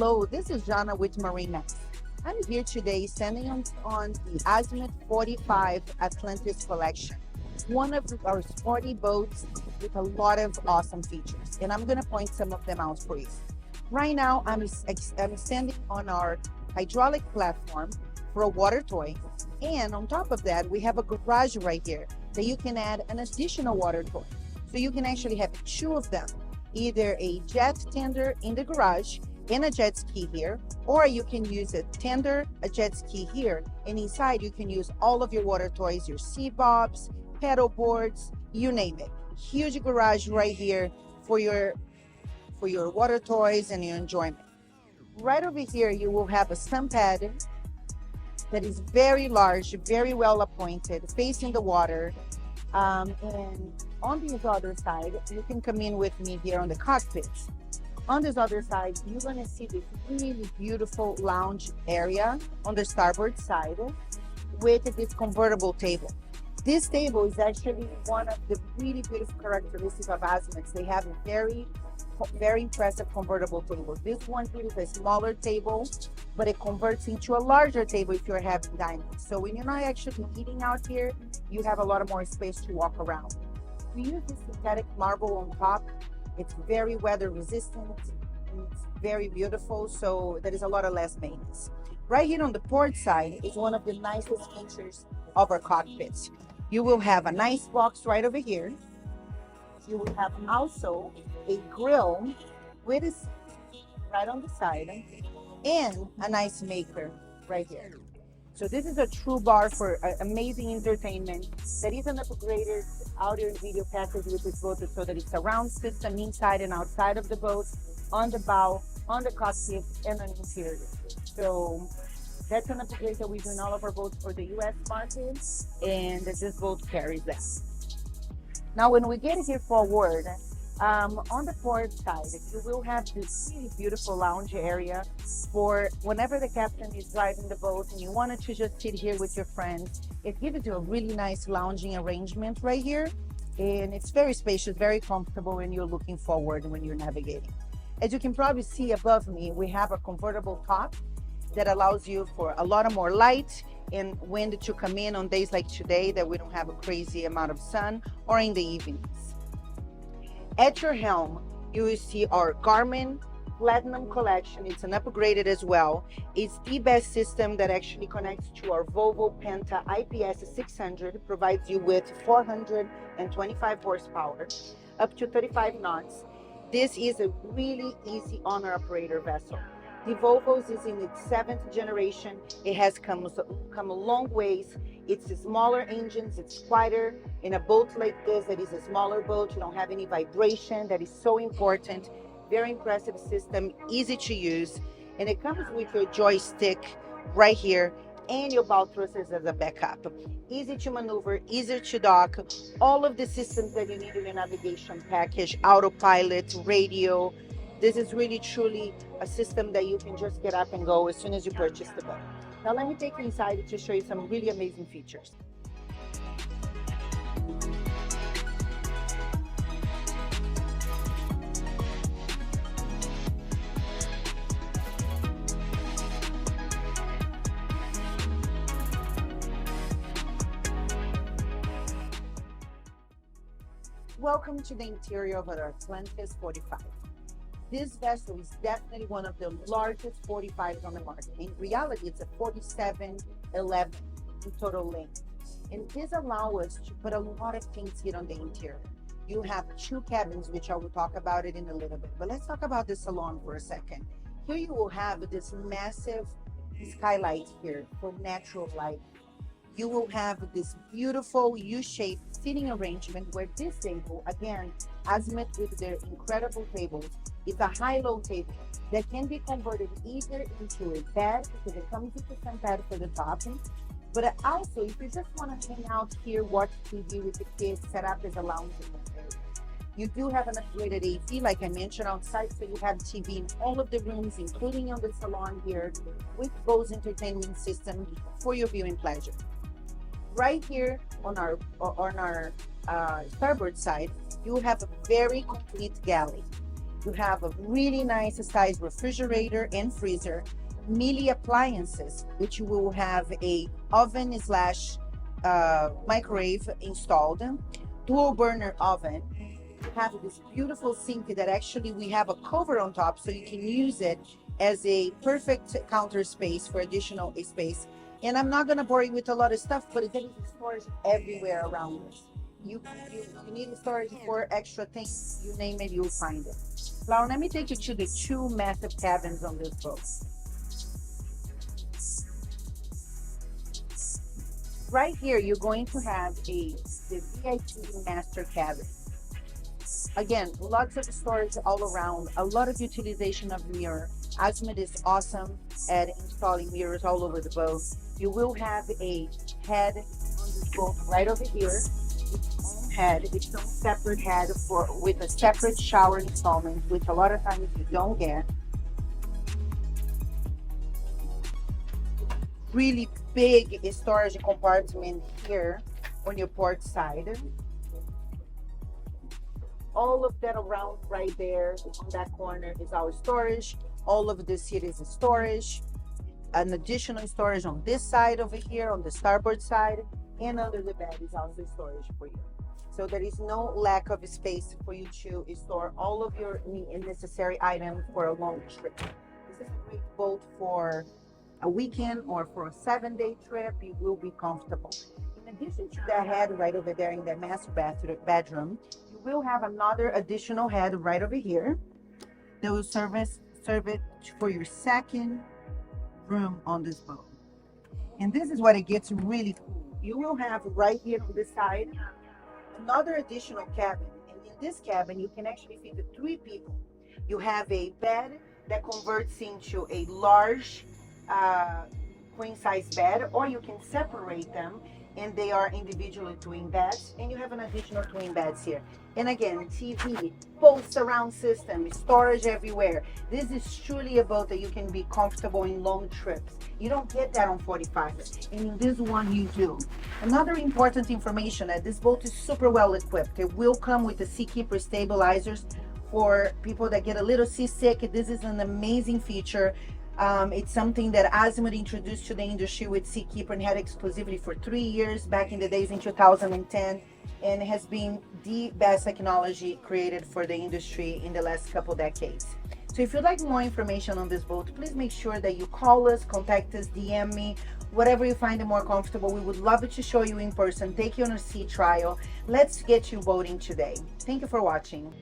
Hello, this is Jana with MarineMax. I'm here today standing on the Azimut 45 Atlantis collection, one of our sporty boats with a lot of awesome features, and I'm going to point some of them out for you. Right now, I'm standing on our hydraulic platform for a water toy, and on top of that, we have a garage right here that you can add an additional water toy. So you can actually have two of them, either a jet tender in the garage and a jet ski here, or you can use a tender, a jet ski here, and inside you can use all of your water toys, your sea bobs, pedal boards, you name it. Huge garage right here for your water toys and your enjoyment. Right over here, you will have a sunpad that is very large, very well appointed, facing the water. And on the other side, you can come in with me here on the cockpit. On this other side, you're going to see this really beautiful lounge area on the starboard side with this convertible table. This table is actually one of the really beautiful characteristics of Azimuts. They have a very impressive convertible table. This one here is a smaller table, but it converts into a larger table if you're having dining. So when you're not actually eating out here, you have a lot of more space to walk around. We use this synthetic marble on top. It's very weather resistant, and it's very beautiful, so there is a lot of less maintenance. Right here on the port side is one of the nicest features of our cockpits. You will have a nice box right over here. You will have also a grill with a seat right on the side and a nice maker right here. So this is a true bar for amazing entertainment. That is an upgraded audio and video package with this boat, so that it's a surround system inside and outside of the boat, on the bow, on the cockpit, and on the interior. So that's an upgrade that we do in all of our boats for the U.S. market, and this boat carries that. Now, when we get here forward, on the port side, you will have this really beautiful lounge area for whenever the captain is driving the boat and you wanted to just sit here with your friends. It gives you a really nice lounging arrangement right here, and it's very spacious, very comfortable when you're looking forward when you're navigating. As you can probably see above me, we have a convertible top that allows you for a lot of more light and wind to come in on days like today that we don't have a crazy amount of sun, or in the evenings. At your helm, you will see our Garmin Platinum collection. It's an upgraded as well. It's the best system that actually connects to our Volvo IPS 600, provides you with 425 horsepower, up to 35 knots. This is a really easy owner operator vessel. The Volvo's is in its 7th generation. It has come a long ways. It's smaller engines, it's quieter. In a boat like this, that is a smaller boat, you don't have any vibration. That is so important. Very impressive system, easy to use. And it comes with your joystick right here and your bow thrusters as a backup. Easy to maneuver, easier to dock. All of the systems that you need in your navigation package, autopilot, radio. This is really truly a system that you can just get up and go as soon as you purchase the boat. Now let me take you inside to show you some really amazing features. Welcome to the interior of our Atlantis 45. This vessel is definitely one of the largest 45s on the market. In reality, it's a 4711 in total length. And this allows us to put a lot of things here on the interior. You have two cabins, which I will talk about it in a little bit. But let's talk about the salon for a second. Here you will have this massive skylight here for natural light. You will have this beautiful U-shaped seating arrangement where this table, again, Azimut with their incredible tables, is a high-low table that can be converted either into a bed, because it comes with a sunpad for the top, but also if you just want to hang out here, watch TV with the kids, set up as a lounge area. You do have an upgraded AV, like I mentioned, outside, so you have TV in all of the rooms, including on the salon here, with Bose entertainment system for your viewing pleasure. Right here on our starboard side, you have a very complete galley. You have a really nice size refrigerator and freezer, mealy appliances, which will have a oven slash microwave installed, dual burner oven. You have this beautiful sink that actually we have a cover on top, so you can use it as a perfect counter space for additional space. And I'm not gonna bore you with a lot of stuff, but there is storage everywhere around us. You need storage for extra things, you name it, you'll find it. Now let me take you to the two massive cabins on this boat. Right here, you're going to have the VIP master cabin. Again, lots of storage all around, a lot of utilization of mirror. Azimut is awesome at installing mirrors all over the boat. You will have a head on this boat right over here, its own head, its own separate head with a separate shower installment, which a lot of times you don't get. Really big storage compartment here on your port side. All of that around right there on that corner is our storage. All of this here is a storage. An additional storage on this side over here, on the starboard side, and under the bed is also storage for you. So there is no lack of space for you to store all of your necessary items for a long trip. This is a great boat for a weekend or for a 7-day trip. You will be comfortable. In addition to that head right over there in the master bedroom, you will have another additional head right over here that will serve it for your second room on this boat. And this is what it gets really cool. You will have right here on this side another additional cabin, and in this cabin you can actually fit 3 people. You have a bed that converts into a large queen size bed, or you can separate them and they are individually twin beds, and you have an additional twin beds here. And again, TV, full surround system, storage everywhere. This is truly a boat that you can be comfortable in long trips. You don't get that on 45, and in this one you do. Another important information, that this boat is super well equipped. It will come with the Seakeeper stabilizers for people that get a little seasick. This is an amazing feature. It's something that Azimut introduced to the industry with Seakeeper and had exclusivity for 3 years back in the days in 2010, and has been the best technology created for the industry in the last couple decades. So if you'd like more information on this boat, please make sure that you call us, contact us, DM me, whatever you find more comfortable. We would love to show you in person, take you on a sea trial. Let's get you boating today. Thank you for watching.